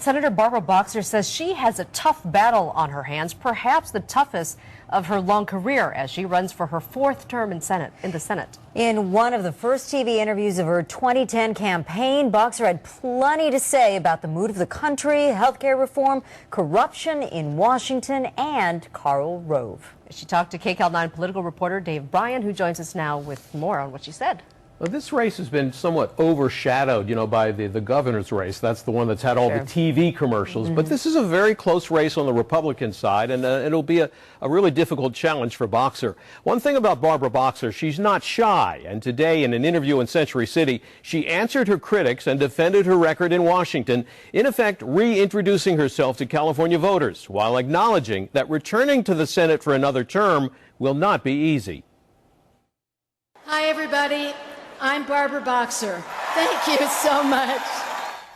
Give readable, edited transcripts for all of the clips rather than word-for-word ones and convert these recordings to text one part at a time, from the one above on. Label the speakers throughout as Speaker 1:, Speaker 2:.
Speaker 1: Senator Barbara Boxer says she has a tough battle on her hands, perhaps the toughest of her long career, as she runs for her fourth term in the Senate.
Speaker 2: In one of the first TV interviews of her 2010 campaign, Boxer had plenty to say about the mood of the country, healthcare reform, corruption in Washington, and Karl Rove.
Speaker 1: She talked to KCAL 9 political reporter Dave Bryan, who joins us now with more on what she said.
Speaker 3: Well, this race has been somewhat overshadowed, by the governor's race. That's the one that's had all the TV commercials. But this is a very close race on the Republican side, and it'll be a really difficult challenge for Boxer. One thing about Barbara Boxer, she's not shy. And today, in an interview in Century City, she answered her critics and defended her record in Washington, in effect reintroducing herself to California voters, while acknowledging that returning to the Senate for another term will not be easy.
Speaker 4: Hi, everybody. I'm Barbara Boxer. Thank you so much.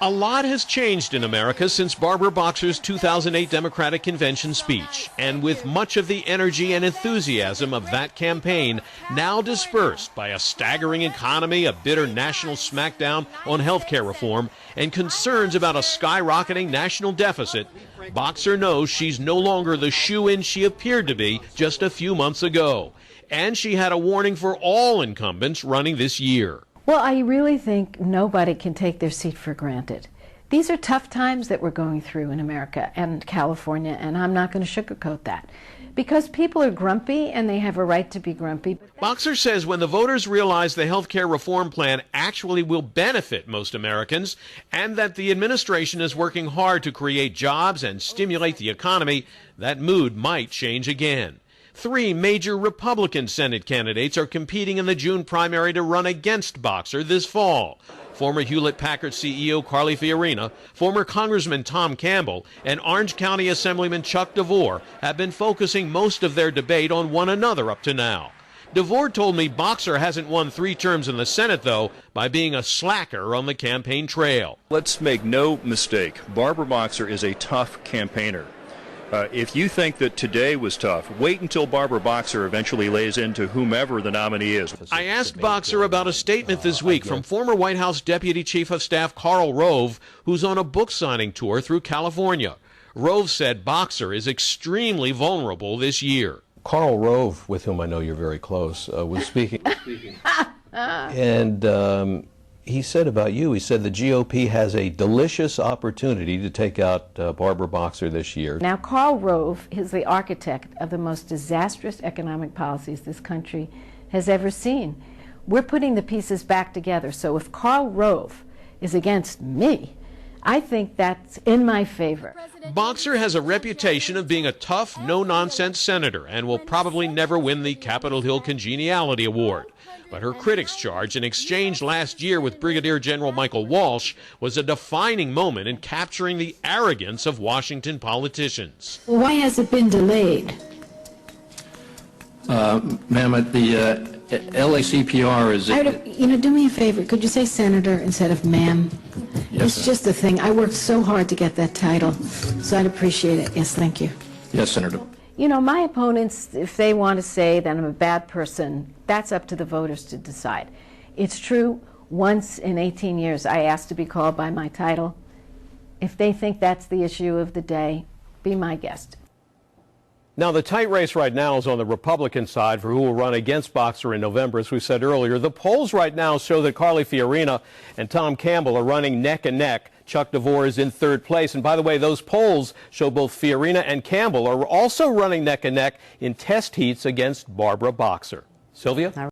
Speaker 5: A lot has changed in America since Barbara Boxer's 2008 Democratic Convention speech, and with much of the energy and enthusiasm of that campaign now dispersed by a staggering economy, a bitter national smackdown on health care reform, and concerns about a skyrocketing national deficit, Boxer knows she's no longer the shoo-in she appeared to be just a few months ago. And she had a warning for all incumbents running this year.
Speaker 4: Well, I really think nobody can take their seat for granted. These are tough times that we're going through in America and California, and I'm not going to sugarcoat that. Because people are grumpy, and they have a right to be grumpy.
Speaker 5: Boxer says when the voters realize the health care reform plan actually will benefit most Americans, and that the administration is working hard to create jobs and stimulate the economy, that mood might change again. 3 major Republican Senate candidates are competing in the June primary to run against Boxer this fall. Former Hewlett-Packard CEO Carly Fiorina, former Congressman Tom Campbell, and Orange County Assemblyman Chuck DeVore have been focusing most of their debate on one another up to now. DeVore told me Boxer hasn't won 3 terms in the Senate, though, by being a slacker on the campaign trail.
Speaker 6: Let's make no mistake, Barbara Boxer is a tough campaigner. If you think that today was tough, wait until Barbara Boxer eventually lays into whomever the nominee is.
Speaker 5: I asked Boxer about a statement this week from former White House Deputy Chief of Staff Karl Rove, who's on a book signing tour through California. Rove said Boxer is extremely vulnerable this year.
Speaker 3: Karl Rove, with whom I know you're very close, was speaking. And he said about you, he said the GOP has a delicious opportunity to take out Barbara Boxer this year.
Speaker 4: Now, Karl Rove is the architect of the most disastrous economic policies this country has ever seen. We're putting the pieces back together. So if Karl Rove is against me, I think that's in my favor.
Speaker 5: Boxer has a reputation of being a tough, no-nonsense senator and will probably never win the Capitol Hill Congeniality Award. But her critics charge an exchange last year with Brigadier General Michael Walsh was a defining moment in capturing the arrogance of Washington politicians.
Speaker 4: Why has it been delayed?
Speaker 7: Ma'am, at the LACPR is...
Speaker 4: do me a favor. Could you say senator instead of ma'am?
Speaker 7: Yes,
Speaker 4: it's just a thing. I worked so hard to get that title, so I'd appreciate it. Yes, thank you.
Speaker 7: Yes, Senator.
Speaker 4: My opponents, if they want to say that I'm a bad person, that's up to the voters to decide. It's true, once in 18 years I asked to be called by my title. If they think that's the issue of the day, be my guest.
Speaker 3: Now, the tight race right now is on the Republican side for who will run against Boxer in November, as we said earlier. The polls right now show that Carly Fiorina and Tom Campbell are running neck and neck. Chuck DeVore is in 3rd place. And by the way, those polls show both Fiorina and Campbell are also running neck and neck in test heats against Barbara Boxer. Sylvia?